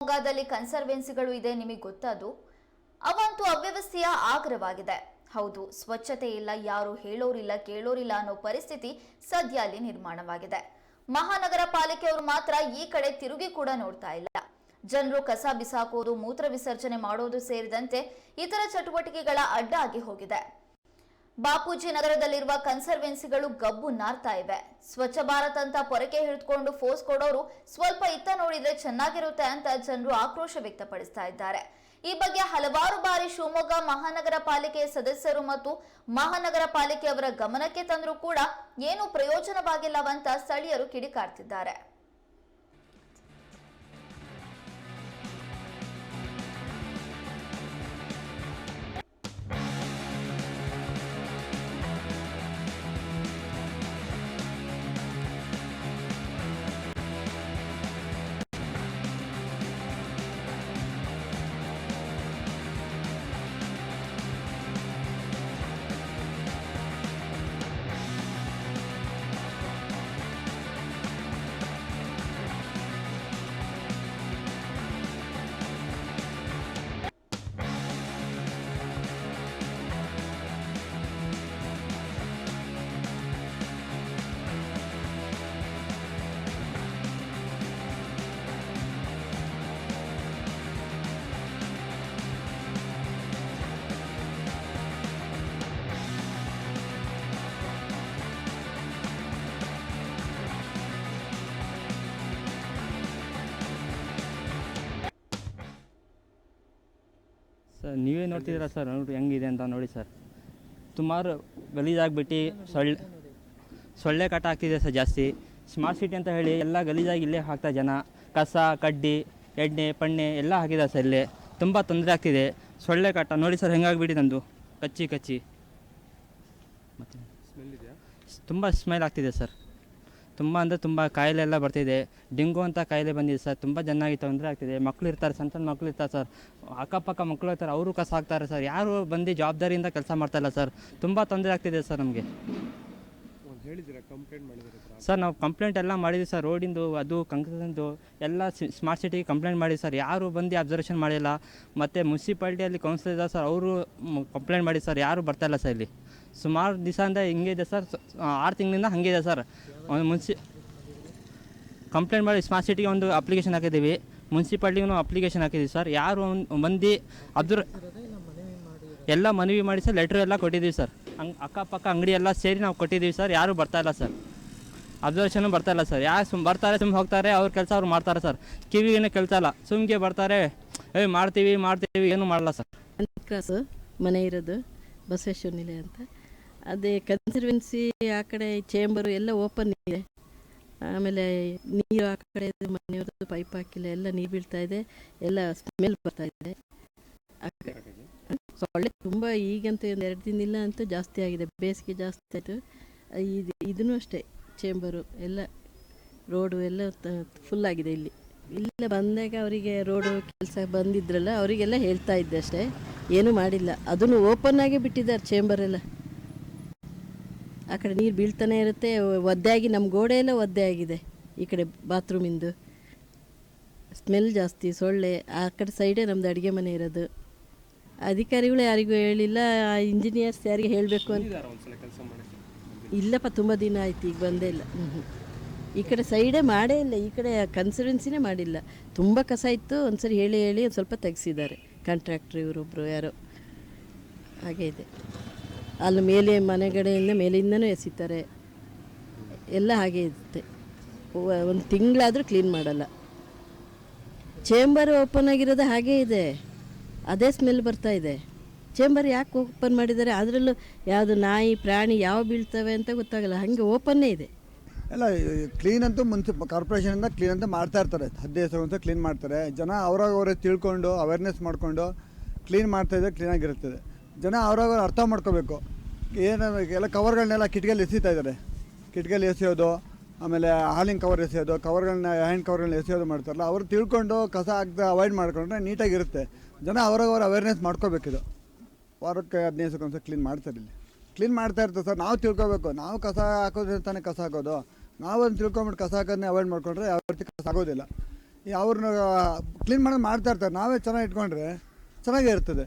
ಶಿವಮೊಗ್ಗದಲ್ಲಿ ಕನ್ಸರ್ವೆನ್ಸಿಗಳು ಇದೆ, ನಿಮಗೆ ಗೊತ್ತದು. ಅವಂತೂ ಅವ್ಯವಸ್ಥೆಯ ಆಗ್ರವಾಗಿದೆ. ಹೌದು, ಸ್ವಚ್ಛತೆ ಇಲ್ಲ, ಯಾರು ಹೇಳೋರಿಲ್ಲ ಕೇಳೋರಿಲ್ಲ ಅನ್ನೋ ಪರಿಸ್ಥಿತಿ ಸದ್ಯ ಅಲ್ಲಿ ನಿರ್ಮಾಣವಾಗಿದೆ. ಮಹಾನಗರ ಪಾಲಿಕೆಯವರು ಮಾತ್ರ ಈ ಕಡೆ ತಿರುಗಿ ಕೂಡ ನೋಡ್ತಾ ಇಲ್ಲ. ಜನರು ಕಸ ಬಿಸಾಕೋದು, ಮೂತ್ರ ವಿಸರ್ಜನೆ ಮಾಡೋದು ಸೇರಿದಂತೆ ಇತರ ಚಟುವಟಿಕೆಗಳ ಅಡ್ಡ ಆಗಿ ಹೋಗಿದೆ. ಬಾಪೂಜಿ ನಗರದಲ್ಲಿರುವ ಕನ್ಸರ್ವೆನ್ಸಿಗಳು ಗಬ್ಬು ನಾರ್ತಾ ಇವೆ. ಸ್ವಚ್ಛ ಭಾರತ್ ಅಂತ ಪೊರಕೆ ಹಿಡಿದುಕೊಂಡು ಫೋರ್ಸ್ ಕೊಡೋರು ಸ್ವಲ್ಪ ಇತ್ತ ನೋಡಿದ್ರೆ ಚೆನ್ನಾಗಿರುತ್ತೆ ಅಂತ ಜನರು ಆಕ್ರೋಶ ವ್ಯಕ್ತಪಡಿಸ್ತಾ ಇದ್ದಾರೆ. ಈ ಬಗ್ಗೆ ಹಲವಾರು ಬಾರಿ ಶಿವಮೊಗ್ಗ ಮಹಾನಗರ ಪಾಲಿಕೆಯ ಸದಸ್ಯರು ಮತ್ತು ಮಹಾನಗರ ಪಾಲಿಕೆಯವರ ಗಮನಕ್ಕೆ ತಂದರೂ ಕೂಡ ಏನೂ ಪ್ರಯೋಜನವಾಗಿಲ್ಲವಂತ ಸ್ಥಳೀಯರು ಕಿಡಿಕಾರ್ತಿದ್ದಾರೆ. ಸರ್ ನೀವೇ ನೋಡ್ತಿದ್ದೀರಾ ಸರ್, ನೋಡಿ ಹೆಂಗಿದೆ ಅಂತ ನೋಡಿ ಸರ್. ಸುಮಾರು ಗಲೀಜಾಗಿಬಿಟ್ಟು ಸೊಳ್ಳೆ ಕಾಟ ಆಗ್ತಿದೆ ಸರ್ ಜಾಸ್ತಿ. ಸ್ಮಾರ್ಟ್ ಸಿಟಿ ಅಂತ ಹೇಳಿ ಎಲ್ಲ ಗಲೀಜಾಗಿ ಇಲ್ಲೇ ಹಾಕ್ತಾ ಜನ. ಕಸ ಕಡ್ಡಿ ಎಣ್ಣೆ ಪಣ್ಣೆ ಎಲ್ಲ ಹಾಕಿದ್ದಾರೆ ಸರ್. ಇಲ್ಲೇ ತುಂಬ ತೊಂದರೆ ಆಗ್ತಿದೆ. ಸೊಳ್ಳೆ ಕಾಟ ನೋಡಿ ಸರ್ ಹೆಂಗಾಗಿಬಿಟ್ಟು ನಂದು ಕಚ್ಚಿ ಮತ್ತು ತುಂಬ ಸ್ಮೆಲ್ ಆಗ್ತಿದೆ ಸರ್. ತುಂಬ ಅಂದರೆ ತುಂಬ ಕಾಯಿಲೆ ಎಲ್ಲ ಬರ್ತಿದೆ. ಡೆಂಗು ಅಂತ ಕಾಯಿಲೆ ಬಂದಿದೆ ಸರ್. ತುಂಬ ಚೆನ್ನಾಗಿ ತೊಂದರೆ ಆಗ್ತಿದೆ. ಮಕ್ಕಳು ಇರ್ತಾರೆ, ಸಣ್ಣ ಸಣ್ಣ ಮಕ್ಕಳು ಇರ್ತಾರೆ ಸರ್. ಅಕ್ಕಪಕ್ಕ ಮಕ್ಕಳು ಇರ್ತಾರೆ, ಅವರು ಕಸ ಹಾಕ್ತಾರೆ ಸರ್. ಯಾರು ಬಂದು ಜವಾಬ್ದಾರಿಯಿಂದ ಕೆಲಸ ಮಾಡ್ತಾಯಿಲ್ಲ ಸರ್. ತುಂಬ ತೊಂದರೆ ಆಗ್ತಿದೆ ಸರ್ ನಮಗೆ. ಸರ್ ನಾವು ಕಂಪ್ಲೇಂಟ್ ಎಲ್ಲ ಮಾಡಿದ್ವಿ ಸರ್. ರೋಡಿಂದು ಅದು ಕಂಕರಿಂದು ಎಲ್ಲ ಸ್ಮಾರ್ಟ್ ಸಿಟಿಗೆ ಕಂಪ್ಲೇಂಟ್ ಮಾಡಿದ್ವಿ ಸರ್. ಯಾರು ಬಂದು ಅಬ್ಸರ್ವೇಷನ್ ಮಾಡಿಲ್ಲ. ಮತ್ತು ಮುನ್ಸಿಪಾಲ್ಟಿಯಲ್ಲಿ ಕೌನ್ಸಿಲರ್ ಇದ್ದಾರೆ ಸರ್, ಅವರು ಕಂಪ್ಲೇಂಟ್ ಮಾಡಿ ಸರ್. ಯಾರು ಬರ್ತಾಯಿಲ್ಲ ಸರ್. ಇಲ್ಲಿ ಸುಮಾರು ದಿವಸದಿಂದ ಹಿಂಗೆ ಇದೆ ಸರ್. 6 ತಿಂಗಳಿಂದ ಹಾಗೆ ಇದೆ ಸರ್. ಒಂದು ಕಂಪ್ಲೇಂಟ್ ಮಾಡಿ ಸ್ಮಾರ್ಟ್ ಸಿಟಿಗೆ ಒಂದು ಅಪ್ಲಿಕೇಶನ್ ಹಾಕಿದ್ದೀವಿ, ಮುನ್ಸಿಪಾಲ್ಟಿಗೂ ಅಪ್ಲಿಕೇಶನ್ ಹಾಕಿದ್ದೀವಿ ಸರ್. ಯಾರು ಬಂದು ಎಲ್ಲ ಮನವಿ ಮಾಡಿ ಸರ್. ಲೆಟ್ರ್ ಎಲ್ಲ ಕೊಟ್ಟಿದ್ದೀವಿ ಸರ್. ಅಕ್ಕಪಕ್ಕ ಅಂಗಡಿ ಎಲ್ಲ ಸೇರಿ ನಾವು ಕೊಟ್ಟಿದ್ದೀವಿ ಸರ್. ಯಾರೂ ಬರ್ತಾಯಿಲ್ಲ ಸರ್. ಅಬ್ಸರ್ವೇಷನು ಬರ್ತಾಯಿಲ್ಲ ಸರ್. ಯಾರು ಬರ್ತಾರೆ ಸುಮ್ಮನೆ ಹೋಗ್ತಾರೆ, ಅವ್ರ ಕೆಲಸ ಅವ್ರು ಮಾಡ್ತಾರೆ ಸರ್. ಕಿವಿಗೇನು ಕೆಲಸ ಇಲ್ಲ, ಸುಮ್ಗೆ ಬರ್ತಾರೆ, ಮಾಡ್ತೀವಿ ಏನೂ ಮಾಡಲ್ಲ ಸರ್. ಕ್ರಾಸ್ ಮನೆ ಇರೋದು ಬಸವೇಶ್ವರ ನಿಲಯ ಅಂತ. ಅದೇ ಕನ್ಸರ್ವೆನ್ಸಿ ಆ ಕಡೆ ಚೇಂಬರು ಎಲ್ಲ ಓಪನ್ ಇದೆ. ಆಮೇಲೆ ನೀರು ಆ ಕಡೆ ಮನೆಯವ್ರದ್ದು ಪೈಪ್ ಹಾಕಿಲ್ಲ, ಎಲ್ಲ ನೀರು ಬೀಳ್ತಾ ಇದೆ, ಎಲ್ಲ ಸ್ಮೆಲ್ ಬರ್ತಾ ಇದೆ. ಸೊಳ್ಳೆ ತುಂಬ ಈಗಂತೂ 2 ದಿನ ಇಲ್ಲ ಅಂತೂ ಜಾಸ್ತಿ ಆಗಿದೆ. ಬೇಸಿಗೆ ಜಾಸ್ತಿ ಆಯಿತು. ಇದೂ ಅಷ್ಟೇ, ಚೇಂಬರು ಎಲ್ಲ ರೋಡು ಎಲ್ಲ ಫುಲ್ ಆಗಿದೆ. ಇಲ್ಲ ಬಂದಾಗ ಅವರಿಗೆ ರೋಡು ಕೆಲಸ ಬಂದಿದ್ರಲ್ಲ ಅವರಿಗೆಲ್ಲ ಹೇಳ್ತಾ ಇದ್ದೆ ಅಷ್ಟೇ, ಏನೂ ಮಾಡಿಲ್ಲ. ಅದನ್ನು ಓಪನ್ ಆಗಿ ಬಿಟ್ಟಿದ್ದಾರೆ ಚೇಂಬರೆಲ್ಲ. ಆ ಕಡೆ ನೀರು ಬೀಳ್ತಾನೆ ಇರುತ್ತೆ. ಒದ್ದೆ ಆಗಿ ನಮ್ಮ ಗೋಡೆ ಎಲ್ಲ ಒದ್ದೆ ಆಗಿದೆ. ಈ ಕಡೆ ಬಾತ್ರೂಮಿಂದು ಸ್ಮೆಲ್ ಜಾಸ್ತಿ, ಸೊಳ್ಳೆ. ಆ ಕಡೆ ಸೈಡೇ ನಮ್ಮದು ಅಡುಗೆ ಮನೆ ಇರೋದು. ಅಧಿಕಾರಿಗಳು ಯಾರಿಗೂ ಹೇಳಿಲ್ಲ, ಇಂಜಿನಿಯರ್ಸ್ ಯಾರಿಗೆ ಹೇಳಬೇಕು ಅಂತ. ಇಲ್ಲಪ್ಪ, ತುಂಬ ದಿನ ಆಯ್ತು, ಈಗ ಬಂದೇ ಇಲ್ಲ. ಈ ಕಡೆ ಸೈಡೇ ಮಾಡೇ ಇಲ್ಲ. ಈ ಕಡೆ ಕನ್ಸರ್ವೆನ್ಸಿನೇ ಮಾಡಿಲ್ಲ. ತುಂಬ ಕಸ ಇತ್ತು. ಒಂದ್ಸರಿ ಹೇಳಿ ಒಂದು ಸ್ವಲ್ಪ ತೆಗೆಸಿದ್ದಾರೆ ಕಾಂಟ್ರಾಕ್ಟ್ರ್ ಇವರೊಬ್ಬರು ಯಾರೋ. ಹಾಗೆ ಇದೆ. ಅಲ್ಲಿ ಮೇಲೆ ಮನೆಗಡೆಯಿಂದ ಮೇಲಿಂದನೂ ಎಸಿತಾರೆ ಎಲ್ಲ. ಹಾಗೆ ಇರುತ್ತೆ. 1 ತಿಂಗಳಾದರೂ ಕ್ಲೀನ್ ಮಾಡಲ್ಲ. ಚೇಂಬರ್ ಓಪನ್ ಆಗಿರೋದು ಹಾಗೇ ಇದೆ, ಅದೇ ಸ್ಮೆಲ್ ಬರ್ತಾ ಇದೆ. ಚೇಂಬರ್ ಯಾಕೆ ಓಪನ್ ಮಾಡಿದ್ದಾರೆ? ಅದರಲ್ಲೂ ಯಾವುದು ನಾಯಿ ಪ್ರಾಣಿ ಯಾವ ಬೀಳ್ತವೆ ಅಂತ ಗೊತ್ತಾಗಲ್ಲ, ಹಾಗೆ ಓಪನ್ನೇ ಇದೆ. ಎಲ್ಲ ಕ್ಲೀನ್ ಅಂತೂ ಕಾರ್ಪೊರೇಷನಿಂದ ಕ್ಲೀನ್ ಅಂತ ಮಾಡ್ತಾ ಇರ್ತಾರೆ. 15 ದಿವಸ ಅಂತ ಕ್ಲೀನ್ ಮಾಡ್ತಾರೆ. ಜನ ಅವರೇ ತಿಳ್ಕೊಂಡು ಅವೇರ್ನೆಸ್ ಮಾಡಿಕೊಂಡು ಕ್ಲೀನ್ ಮಾಡ್ತಾಯಿದ್ರೆ ಕ್ಲೀನಾಗಿರ್ತದೆ. ಜನ ಅವ್ರಾಗ ಅರ್ಥ ಮಾಡ್ಕೋಬೇಕು. ಏನು ಎಲ್ಲ ಕವರ್ಗಳನ್ನೆಲ್ಲ ಕಿಟಕಿಯಲ್ಲಿ ಎಸಿತಾ ಇದ್ದಾರೆ. ಕಿಟಕಿಯಲ್ಲಿ ಎಸೆಯೋದು, ಆಮೇಲೆ ಹಾಲಿನ ಕವರ್ ಎಸೆಯೋದು, ಕವರ್ಗಳನ್ನ ಹ್ಯಾಂಡ್ ಕವರ್ಗಳನ್ನ ಎಸೆಯೋದು ಮಾಡ್ತಾರಲ್ಲ, ಅವರು ತಿಳ್ಕೊಂಡು ಕಸ ಹಾಕ್ದೆ ಅವಾಯ್ಡ್ ಮಾಡ್ಕೊಂಡ್ರೆ ನೀಟಾಗಿರುತ್ತೆ. ಜನ ಅವ್ರಾಗ ಅವೇರ್ನೆಸ್ ಮಾಡ್ಕೋಬೇಕಿದು. ವಾರಕ್ಕೆ 15 ದಿವಸಕ್ಕೊಂದ್ಸಲ ಕ್ಲೀನ್ ಮಾಡ್ತಾರೆ. ಇಲ್ಲಿ ಕ್ಲೀನ್ ಮಾಡ್ತಾ ಇರ್ತಾರೆ ಸರ್. ನಾವು ತಿಳ್ಕೊಬೇಕು. ನಾವು ಕಸ ಹಾಕೋದ್ರೆ ತಾನೇ ಕಸ ಹಾಕೋದು. ನಾವೊಂದು ತಿಳ್ಕೊಂಬಿಟ್ಟು ಕಸ ಹಾಕೋದನ್ನೇ ಅವಾಯ್ಡ್ ಮಾಡ್ಕೊಂಡ್ರೆ ಯಾವ ರೀತಿ ಕಸ ಆಗೋದಿಲ್ಲ. ಅವ್ರನ್ನ ಕ್ಲೀನ್ ಮಾಡೋದು ಮಾಡ್ತಾ ಇರ್ತಾರೆ, ನಾವೇ ಚೆನ್ನಾಗಿ ಇಟ್ಕೊಂಡ್ರೆ ಚೆನ್ನಾಗೇ ಇರ್ತದೆ.